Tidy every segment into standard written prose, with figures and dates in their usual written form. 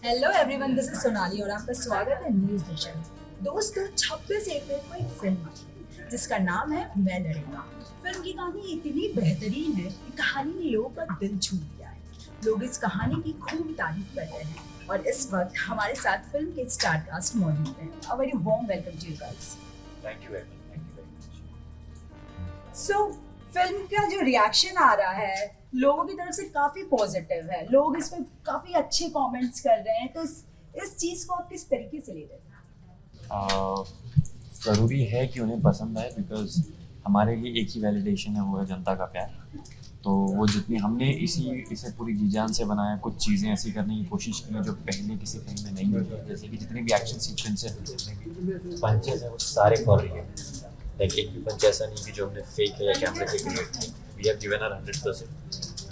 Hello everyone, this is Sonali और आपका स्वागत है न्यूज नेशन। दोस्तों, 26 अप्रैल को एक फिल्म आई जिसका नाम है मैं लड़ूंगा। फिल्म की कहानी इतनी बेहतरीन है कि कहानी ने लोगों का दिल छू लिया है। लोग इस कहानी की खूब तारीफ कर रहे हैं और इस वक्त हमारे साथ फिल्म के स्टार कास्ट मौजूद हैं। A very warm welcome to you guys. Thank you very much. Thank you very much. So film का जो रिएक्शन आ रहा है लोगों की तरफ से काफी पॉजिटिव है। लोग इस पर काफी अच्छे कमेंट्स कर रहे हैं, तो इस चीज को आप किस तरीके से ले रहे हैं? ज़रूरी है कि उन्हें पसंद आए, बिकॉज हमारे लिए एक ही वैलिडेशन है, वो है जनता का प्यार। तो वो जितनी हमने इसे पूरी जी जान से बनाया, कुछ चीज़ें ऐसी करने की कोशिश की हैं जो पहले किसी फिल्म में नहीं हुई है। जैसे कि जितने भी एक्शन सीक्वेंस है, जितने भी पंचेस हैं, वो सारे फॉर रियल। लाइक एक भी पंच ऐसा नहीं कि जो हमने फेक है या कैमरे से क्रिएट की। We have given our 100%।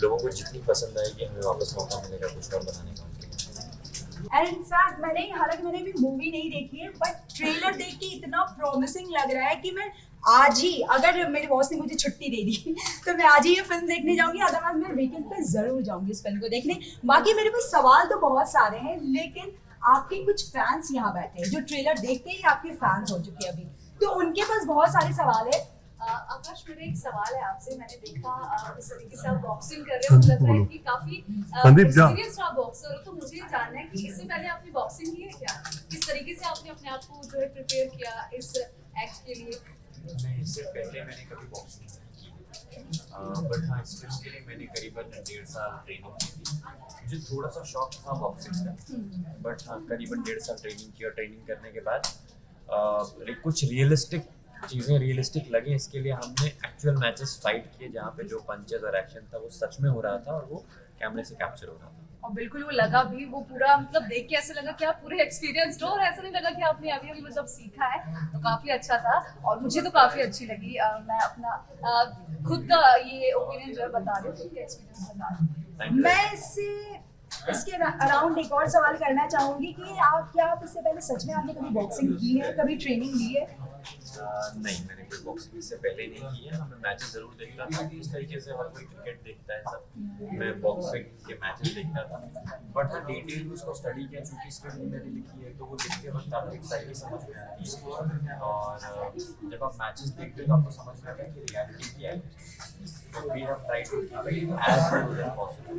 लोगों को जितनी पसंद आएगी, हमें वापस मौका मिलेगा कुछ और बनाने का उनके लिए। एंड इनफैक्ट हालांकि मैंने भी मूवी नहीं देखी है, बट ट्रेलर देख के इतना प्रॉमिसिंग लग रहा है कि मैं आज ही, अगर मेरे बॉस ने मुझे छुट्टी दे दी तो मैं आज ही ये फिल्म देखने जाऊंगी। अदरवाइज मैं वीकेंड पे जरूर जाऊंगी इस फिल्म को देखने। बाकी मेरे पास सवाल तो बहुत सारे हैं, लेकिन आपके कुछ फैंस यहाँ बैठे हैं जो ट्रेलर देखते ही आपके फैंस हो चुके हैं अभी, तो उनके पास बहुत सारे सवाल है। आकाश, मेरा एक सवाल है आपसे। मैंने देखा इस तरीके से आप बॉक्सिंग कर रहे हो, लग रहा है कि काफी एक्सपीरियंस्ड आप बॉक्सर हो। तो मुझे ये जानना है कि इससे पहले आपने बॉक्सिंग की है क्या? किस तरीके से आपने अपने आप को जो है प्रिपेयर किया इस एक्ट के लिए? नहीं, इससे पहले मैंने कभी बॉक्सिंग नहीं की, बट हाँ, इस फिल्म के लिए मैंने करीबन 1.5 साल ट्रेनिंग की थी। मुझे थोड़ा सा शौक था बॉक्सिंग का, बट हाँ, करीबन 1.5 साल ट्रेनिंग की। और ट्रेनिंग करने के बाद कुछ रियलिस्टिक चीज़ें रियलिस्टिक लगी, इसके लिए हमने एक्चुअल मैचेस फाइट किए जहाँ पे जो पंचेस और एक्शन था वो सच में हो रहा था और वो कैमरे से कैप्चर हो रहा था। और बिल्कुल वो लगा भी, वो पूरा मतलब देख के ऐसे लगा कि आप पूरे एक्सपीरियंस्ड हो, और ऐसा नहीं लगा कि आपने अभी अभी मतलब सीखा है। तो काफ़ी अच्छा था और मुझे तो काफ़ी अच्छी लगी। मैं अपना खुद का ये ओपिनियन जो है बता रही हूँ, खुद का एक्सपीरियंस बता रही हूँ। मैं इसके अराउंड एक और सवाल करना चाहूंगी कि आप इससे पहले सच में आपने कभी बॉक्सिंग की है, कभी ट्रेनिंग ली है? नहीं, मैंने कोई बॉक्सिंग इससे पहले नहीं की है। मैं मैचेस जरूर देखता था, इस तरीके से हर कोई क्रिकेट देखता है सब। मैं बॉक्सिंग के मैचेस देखता था, बट हाँ, डिटेल में उसको स्टडी किया, चूंकि स्क्रिप्ट मैंने लिखी है तो वो लिखते वक्त आपको एक्साइटली समझ में आती है। और जब आप मैचेस देखते हो तो आपको समझ में आता है कि रियलिटी क्या है। तो we have tried to keep it as close as possible,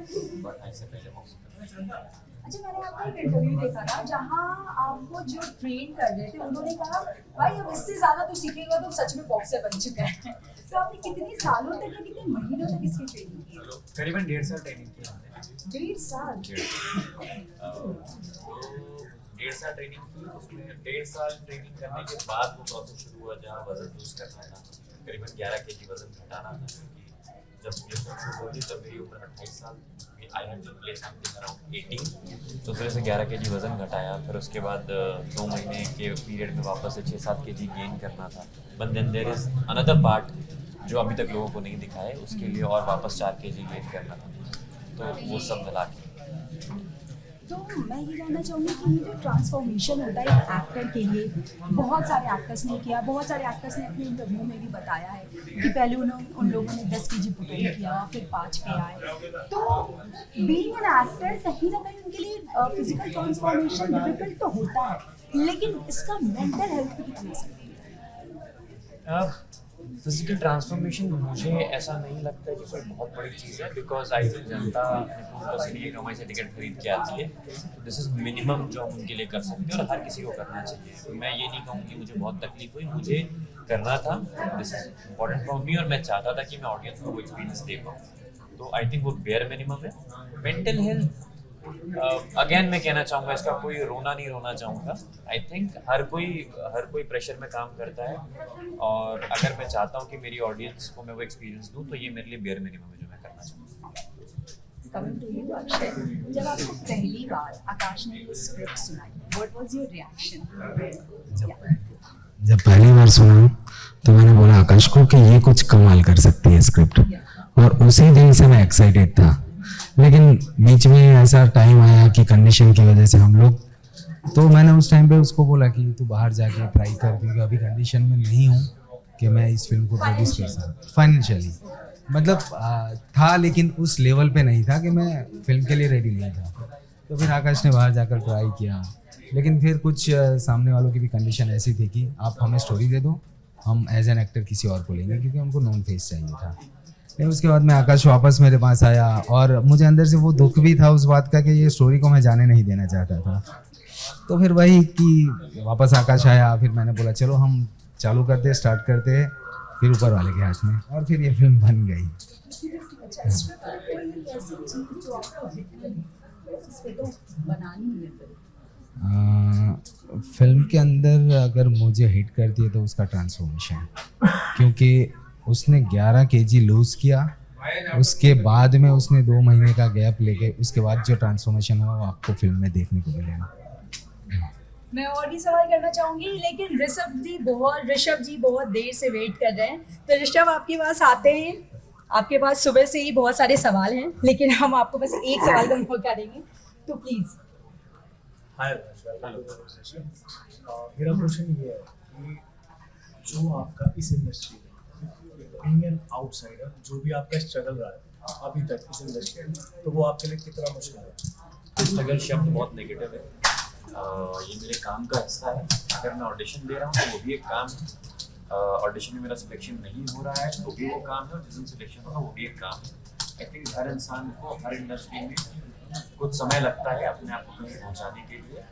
but इससे पहले बॉक्सिंग। अच्छा, मैंने आपका एक इंटरव्यू देखा था जहाँ आपको जो ट्रेन कर रहे थे उन्होंने कहा, भाई अब इससे ज्यादा तो सीखेगा तो सच में बॉक्सर बन चुका है। तो आपने कितने सालों तक या कितने महीनों तक इसकी ट्रेनिंग की? करीबन 1.5 साल ट्रेनिंग की हमने। 1.5 साल? 1.5 साल ट्रेनिंग की। उसमें 1.5 साल ट्रेनिंग करने के बाद वो प्रोसेस शुरू हुआ जहाँ वजन लूज करना था। करीबन 11 kg वजन घटाना था, क्योंकि जब ये सब शुरू हुई तब मेरी उम्र 28 साल। I had to play something around 18, तो फिर से 11 kg वजन घटाया। फिर उसके बाद 2 महीने के पीरियड में वापस से 6-7 kg गेन करना था। But then there is another part जो अभी तक लोगों को नहीं दिखा है, उसके लिए और वापस 4 kg गेन करना था। तो वो सब मिला के तो मैं ये जानना चाहूँगी कि ये जो ट्रांसफॉर्मेशन होता है एक एक्टर के लिए, बहुत सारे एक्टर्स ने किया, बहुत सारे एक्टर्स ने अपने इंटरव्यू में भी बताया है कि पहले उन लोगों ने 10 kg पुट ऑन किया, फिर 5 पे आए। तो बीइंग एन एक्टर कहीं ना कहीं उनके लिए फिजिकल ट्रांसफॉर्मेशन डिफिकल्ट तो होता है, लेकिन इसका मेंटल हेल्थ पे कितना असर है? फिजिकल ट्रांसफॉर्मेशन मुझे ऐसा नहीं लगता है कि कोई बहुत बड़ी चीज़ है, बिकॉज आई थिंक जनता अपनी की कमाई से टिकट खरीद के आती है। दिस इज़ मिनिमम जो हम उनके लिए कर सकते हैं और हर किसी को करना चाहिए। मैं ये नहीं कहूँ कि मुझे बहुत तकलीफ हुई, मुझे करना था। This is important for me और मैं चाहता था कि मैं ऑडियंस को वो एक्सपीरियंस दे पाऊँ। तो आई थिंक वो बेयर मिनिमम है। मेंटल हेल्थ अगेन मैं कहना चाहूँगा, इसका कोई रोना नहीं रोना चाहूँगा। आई थिंक हर कोई प्रेशर में काम करता है, और अगर मैं चाहता हूँ कि मेरी ऑडियंस को मैं वो एक्सपीरियंस दूँ, तो ये मेरे लिए बेयर मिनिमम है जो मैं करना चाहूँगा। Coming to you, अक्षय, जब आपको पहली बार आकाश ने ये स्क्रिप्ट सुनाई, what was your reaction? जब पहली बार सुना तो मैंने बोला आकाश को कि ये कुछ कमाल कर सकती है स्क्रिप्ट, और उसी दिन से मैं एक्साइटेड था। लेकिन बीच में ऐसा टाइम आया कि कंडीशन की वजह से हम लोग, तो मैंने उस टाइम पे उसको बोला कि तू बाहर जाके ट्राई कर, क्योंकि अभी कंडीशन में नहीं हूँ कि मैं इस फिल्म को प्रोड्यूस कर सकूँ फाइनेंशियली। मतलब था, लेकिन उस लेवल पे नहीं था कि मैं फिल्म के लिए रेडी नहीं था। तो फिर आकाश ने बाहर जाकर ट्राई किया, लेकिन फिर कुछ सामने वालों की भी कंडीशन ऐसी थी कि आप हमें स्टोरी दे दो, हम एज एन एक्टर किसी और को लेंगे, क्योंकि हमको नॉन फेस चाहिए था। लेकिन उसके बाद में आकाश वापस मेरे पास आया और मुझे अंदर से वो दुख भी था उस बात का कि ये स्टोरी को मैं जाने नहीं देना चाहता था। तो फिर वही कि वापस आकाश आया, फिर मैंने बोला चलो हम चालू करते, स्टार्ट करते, फिर ऊपर वाले के हाथ में, और फिर ये फिल्म बन गई। अच्छा, इस पे कोई ऐसी चीज़ जो आपको इस पे तो बनानी है फिल्म। फिल्म के अंदर अगर मुझे हिट करती है तो उसका ट्रांसफॉर्मेशन, क्योंकि उसने 11 kg लूज़ किया, उसके बाद में उसने 2 महीने का गैप लेके उसके बाद जो ट्रांसफॉर्मेशन हुआ वो आपको फिल्म में देखने को मिलेगा। मैं और भी सवाल करना चाहूंगी, लेकिन ऋषभ जी बहुत देर से वेट कर रहे हैं, तो ऋषभ आपके पास आते हैं। आपके पास सुबह से ही बहुत सारे सवाल हैं, लेकिन हम आपको बस एक सवाल का मौका देंगे, तो प्लीज। हाय, मेरा क्वेश्चन ये है कि जो आपका इस इंडस्ट्री में बीइंग एन आउटसाइडर, जो भी आपका स्ट्रगल रहा है अभी तक इस इंडस्ट्री में, तो वो आपके लिए कितना मुश्किल है? स्ट्रगल शब्द बहुत नेगेटिव है। ये मेरे काम का हिस्सा है। अगर मैं ऑडिशन दे रहा हूँ तो वो भी एक काम है। ऑडिशन में मेरा सिलेक्शन नहीं हो रहा है तो भी वो काम है, और जिस दिन सिलेक्शन होगा वो भी एक काम है। आई थिंक हर इंसान को हर इंडस्ट्री में कुछ समय लगता है अपने आप को कहीं पहुँचाने के लिए।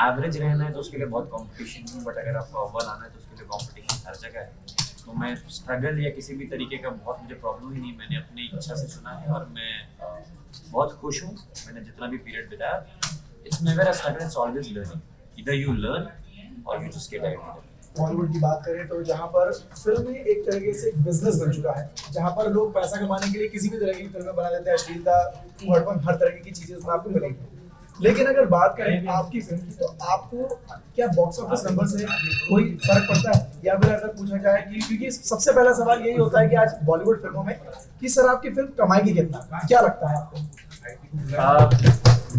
एवरेज रहना है तो उसके लिए बहुत कंपटीशन नहीं, बट अगर आपको अव्वल आना है तो उसके लिए कंपटीशन हर जगह है। तो मैं स्ट्रगल या किसी भी तरीके का बहुत मुझे प्रॉब्लम ही नहीं, मैंने अपनी इच्छा से चुना है और मैं बहुत खुश हूँ। मैंने जितना भी पीरियड बिताया, it's never a struggle, it's always learning. Either you learn और you just get idea. Bollywood की बात करें तो जहाँ पर फिल्में एक तरीके से एक बिजनेस बन चुका है, जहाँ पर लोग पैसा कमाने के लिए किसी भी तरह की फिल्में बना देते हैं, अश्लीलता, हड़पन, हर तरह की चीजें इसमें आपको मिलेंगी। लेकिन अगर बात करें आपकी फिल्म की, तो आपको क्या बॉक्स ऑफिस नंबर से कोई फर्क पड़ता है? या फिर अगर पूछा जाए कि, क्योंकि सबसे पहला सवाल यही होता है कि आज बॉलीवुड फिल्मों में कि सर आपकी फिल्म कमाएगी कितना, क्या लगता है आपको?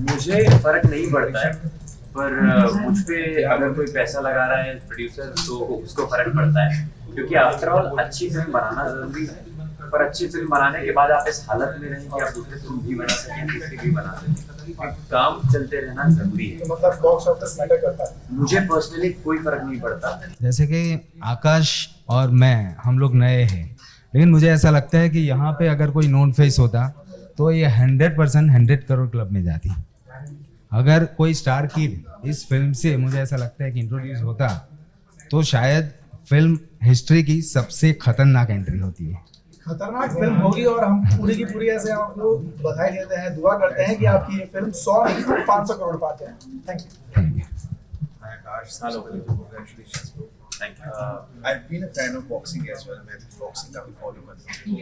मुझे फर्क नहीं पड़ता है, पर मुझ पे अगर कोई पैसा लगा रहा है प्रोड्यूसर तो उसको फर्क पड़ता है, क्योंकि आफ्टर ऑल अच्छी फिल्म बनाना जरूरी है। पर अच्छी फिल्म बनाने के बाद आप इस हालत में रहें कि आप दूसरी फिल्म भी बना सकें, तीसरी भी बना सकें, काम चलते रहना जरूरी है। तो मतलब बॉक्स ऑफिस मैटर करता है? मुझे पर्सनली कोई फर्क नहीं पड़ता। जैसे कि आकाश और मैं, हम लोग नए हैं, लेकिन मुझे ऐसा लगता है कि यहाँ पे अगर कोई नॉन फेस होता तो ये 100% 100 करोड़ क्लब में जाती। अगर कोई स्टार किड इस फिल्म से, मुझे ऐसा लगता है कि इंट्रोड्यूस होता, तो शायद फिल्म हिस्ट्री की सबसे खतरनाक एंट्री होती है। खतरनाक फिल्म होगी, और हम पूरी की पूरी ऐसे हम लोग बधाई देते हैं, दुआ करते हैं कि आपकी ये फिल्म 100 नहीं 500 करोड़ पाते हैं। Thank you. Thank you. I've been a fan of boxing as well. मैं बॉक्सिंग काफी फॉलो करता हूँ।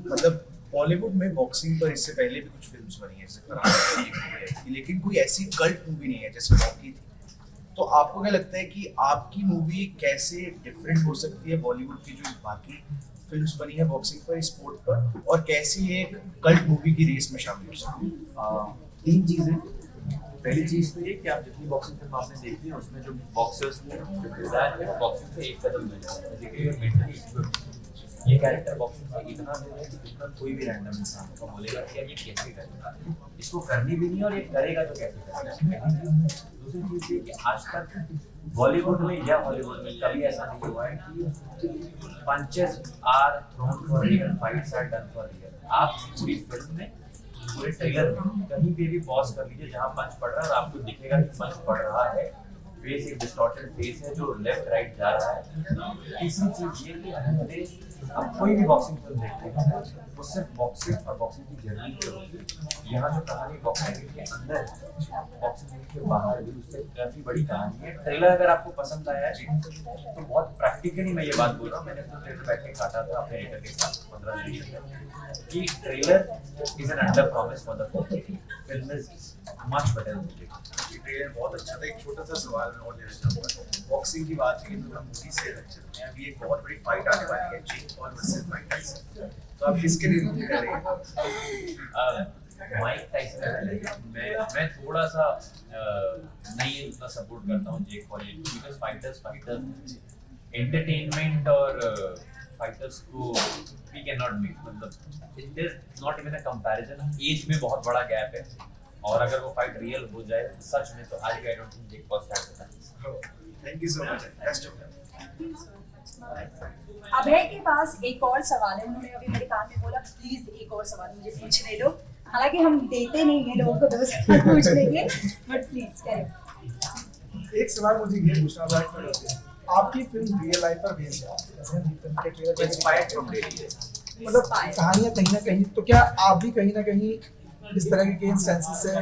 मतलब बॉलीवुड में बॉक्सिंग पर इससे पहले भी कुछ फिल्म्स बनी है, जैसे फरहान, लेकिन कोई ऐसी कल्ट मूवी नहीं है जैसे रॉकी थी। तो आपको क्या लगता है कि आपकी मूवी कैसे डिफरेंट हो सकती है बॉलीवुड की जो बाकी फिल्म्स बनी है बॉक्सिंग पर, स्पोर्ट पर, और कैसी एक कल्ट मूवी की रेस में शामिल हो सकती है? 3 चीजें। पहली चीज तो ये कि आप जितनी बॉक्सिंग फिल्म आपने देखी है उसमें जो बॉक्सर्स ने जो किरदार है वो बॉक्सिंग से एक कदम में है। ये कैरेक्टर बॉक्सिंग से इतना दूर है कि जितना कोई भी रैंडम इंसान को बोलेगा कि यार ये कैसे करेगा, इसको करनी भी नहीं और ये करेगा तो कैसे करेगा। दूसरी चीज ये कि आज तक बॉलीवुड में या हॉलीवुड में कभी ऐसा नहीं हुआ है कि punches are thrown for real, fights are done for real. आप पूरी फिल्म में, पूरे ट्रेलर में कहीं पे भी पॉज कर लीजिए जहाँ पंच पड़ रहा है और आपको दिखेगा कि पंच पड़ रहा है। फेस एक डिस्टॉर्टेड फेस है जो लेफ्ट राइट जा रहा है। तीसरी चीज ये कि हमारे अब कोई भी बॉक्सिंग फिल्म देखते हैं वो सिर्फ बॉक्सिंग और बॉक्सिंग की जर्नी की होगी। यहाँ जो कहानी बॉक्सिंग के अंदर है, बॉक्सिंग के बाहर भी उससे काफी बड़ी कहानी है। ट्रेलर अगर आपको पसंद आया है तो बहुत प्रैक्टिकली मैं ये बात बोल रहा हूँ, मैंने तो ट्रेलर बैठ के काटा था अपने एडिटर के साथ 15 दिन कि trailer is an under promise for the film is much better than the trailer बहुत अच्छा था। एक छोटा सा सवाल मैं और लेना चाहूँगा, बॉक्सिंग की बात की तो मूवी से लग अभी एक बहुत बड़ी फाइट आने वाली है, Jake Paul versus Mike Tyson, तो आप किसके लिए रूट कर रहे हैं? Mike Tyson. मैं थोड़ा सा नहीं उतना सपोर्ट करता हूँ Jake Paul, because fighters entertainment और फाइटर्स को वी कैन नॉट मेक, मतलब it is not even a comparison. Age में बहुत बड़ा गैप है, और अगर वो फाइट रियल हो जाए सच में, तो आज भी I don't think Jake Paul stand होता है। Thank you so much, best of luck. Abhay के पास एक और सवाल है, उन्होंने अभी मेरे कान में बोला प्लीज एक और सवाल मुझे पूछने दो, हालांकि हम देते नहीं हैं लोगों को 2 सवाल पूछने के, बट प्लीज करें। एक सवाल मुझे ये पूछना था कि आपकी फिल्म रियल लाइफ पर बेस्ड है, जैसे हम फिल्म के ट्रेलर इंस्पायर्ड फ्रॉम डेली, मतलब कहानियां कहीं ना कहीं, तो क्या आप भी कहीं ना कहीं इस तरह के इंस्टेंसेस से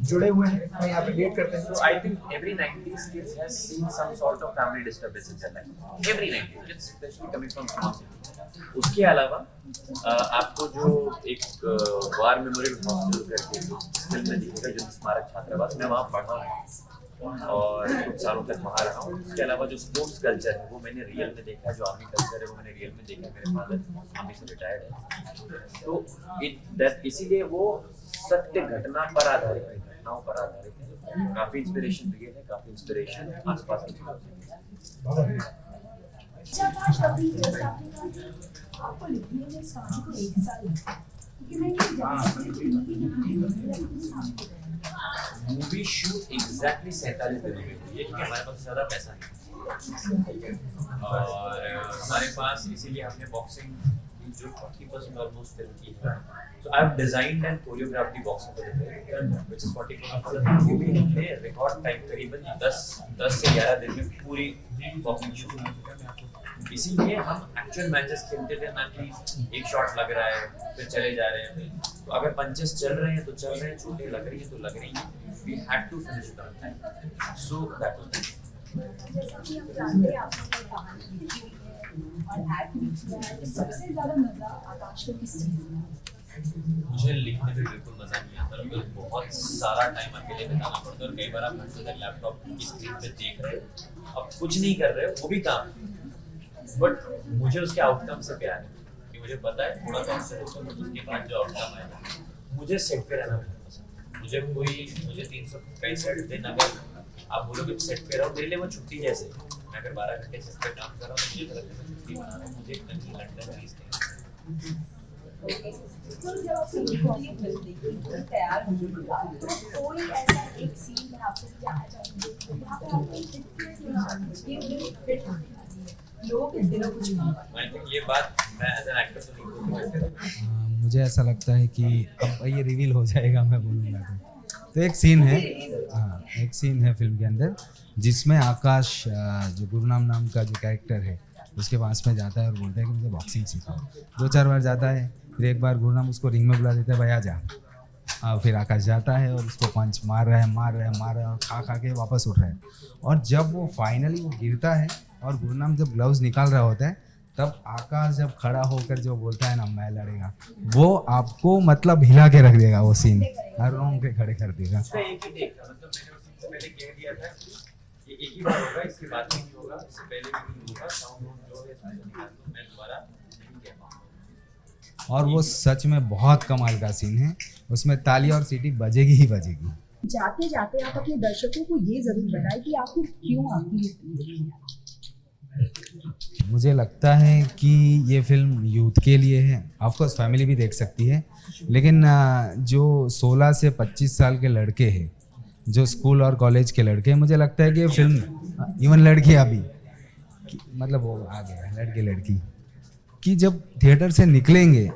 जुड़े हुए हैं, कहीं आप रिलेट करते हैं? So I think every 90s kid has seen some sort of family disturbance in their life. Every 90s kid, especially coming from small city. उसके अलावा आपको जो एक वार मेमोरियल हॉस्टल करके फिल्म में दिखेगा, जो स्मारक छात्रावास, मैं वहाँ पढ़ा हूँ और कुछ सालों तक वहाँ रहा हूँ। उसके अलावा जो स्पोर्ट्स कल्चर है वो मैंने रियल में देखा है, जो आर्मी कल्चर है वो मैंने रियल में देखा है। मेरे फादर आर्मी से रिटायर्ड है, तो इसीलिए वो सत्य घटना पर आधारित है, घटनाओं पर आधारित है। काफी इंस्पिरेशन रियल है, काफी इंस्पिरेशन आसपास की चीजों से। जब आज अभी जस्ट आपने कहा कि आपको लिखने में सामने को 1 साल लगा, क्योंकि मैं ये जान सकती हूँ कि मूवी शूट एग्जैक्टली 47 दिन में हुई है, क्योंकि हमारे पास ज़्यादा पैसा नहीं और हमारे पास, इसीलिए हमने बॉक्सिंग जो 40% ऑलमोस्ट फिल्म की है। So I have designed and choreographed the boxing for the film, which is 40% of the movie। हमने रिकॉर्ड टाइम करीबन 10 से 11 दिन में पूरी बॉक्सिंग शूट की। इसीलिए हम एक्चुअल मैचेस खेलते थे ना कि एक शॉट लग रहा है फिर चले जा रहे हैं, तो अगर पंचेस चल रहे हैं तो चल रहे हैं, चोटें लग रही हैं तो लग रही हैं। We had to finish it on time, so that was it। जैसा कि हम जानते हैं आपने ये कहानी लिखी हुई है और एक्ट भी किया है, तो सबसे ज़्यादा मज़ा आकाश को किस चीज़ में आता? मुझे लिखने में बिल्कुल मजा नहीं आता, बिल्कुल बहुत सारा टाइम अकेले बिताना पड़ता है और कई बार आप घंटों तक लैपटॉप की स्क्रीन पे देख रहे हो, अब कुछ नहीं कर रहे हो, वो भी काम, बट मुझे उसके आउटकम से प्यार है कि मुझे पता है थोड़ा कॉन्सेंट्रेट होगा, उसके बाद जो आउटकम आएगा। मुझे सेट पे रहना बहुत पसंद है, मुझे 365 दिन अगर आप बोलोगे सेट पे रहो, मेरे लिए वो छुट्टी जैसे। मैं अगर 12 घंटे सेट पे काम कर रहा हूँ तो मुझे लगता है मैं छुट्टी मना रहा हूँ, मुझे कहीं लंदन ग्रीस नहीं। तो जब आपने ये फिल्म देखी, तो तैयार होने के बाद तो कोई ऐसा एक सीन मैं आपसे जानना चाहूँगी जहाँ पे आपको ये फिल्म फिट होने वाली है, लोगों के दिलों को छूने वाली है? आई थिंक ये बात मैं एज एन एक्टर तो नहीं बोल सकता। मुझे ऐसा लगता है कि अब ये रिवील हो जाएगा, मैं बोलूँगा तो एक सीन है, हाँ एक सीन है फिल्म के अंदर जिसमें आकाश जो गुरनाम नाम का जो कैरेक्टर है उसके पास में जाता है और बोलता है कि मुझे बॉक्सिंग सिखाओ। 2-4 बार जाता है, फिर एक बार गुरनाम उसको रिंग में बुला देता है, भाई आ जा। फिर आकाश जाता है और उसको पंच मार रहा है और खा के वापस उठ रहा है। और जब वो फाइनली वो गिरता है और गुरनाम जब ग्लव्स निकाल रहा होता है, तब आकाश जब खड़ा होकर जो बोलता है ना मैं लड़ेगा, वो आपको मतलब हिला के रख देगा, वो सीन हर रोंग पे खड़े कर देगा। इसका एक ही टेक था, मतलब मैंने उस से पहले कह दिया था कि एक ही बार होगा, इसके बाद नहीं होगा, इससे पहले भी नहीं होगा, साउंड जो है इसमें निकाल दो, मैं दोबारा नहीं कह पाऊंगा। और वो सच में बहुत कमाल का सीन है, उसमें ताली और सीटी बजेगी ही बजेगी। जाते जाते आप अपने दर्शकों को ये जरूर बताएं कि आखिर क्यों आपकी ये फिल्म देखी है। मुझे लगता है कि ये फिल्म यूथ के लिए है, ऑफकोर्स फैमिली भी देख सकती है, लेकिन जो 16 से 25 साल के लड़के हैं, जो स्कूल और कॉलेज के लड़के हैं, मुझे लगता है कि ये फिल्म, इवन लड़कियाँ भी, मतलब वो आ गया लड़के लड़की, कि जब थिएटर से निकलेंगे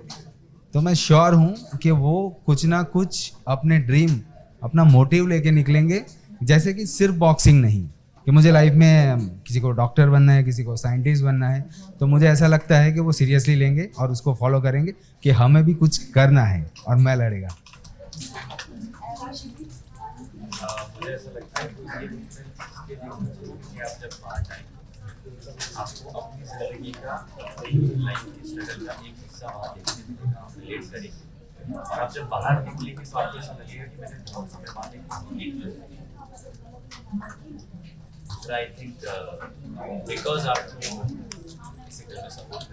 तो मैं श्योर हूँ कि वो कुछ ना कुछ अपने ड्रीम, अपना मोटिव लेके निकलेंगे। जैसे कि सिर्फ बॉक्सिंग नहीं, कि मुझे लाइफ में किसी को डॉक्टर बनना है, किसी को साइंटिस्ट बनना है, तो मुझे ऐसा लगता है कि वो सीरियसली लेंगे और उसको फॉलो करेंगे कि हमें भी कुछ करना है और मैं लड़ेगा। मुझे ऐसा लगता है कि ये इसके लिए कि आप जब बाहर जाएंगे आपको अपनी जिंदगी का लाइफ की स्ट्रगल का एक हिस्सा वहाँ देखने मिलेगा, आप रिलेट करेंगे और आप जब बाहर निकलेंगे तो आपको ऐसा लगेगा कि मैंने बहुत समय बाद दूसरा आई थिंक बिकॉज आपको किसी तरह में सपोर्ट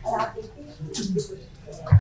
और आप देखते हैं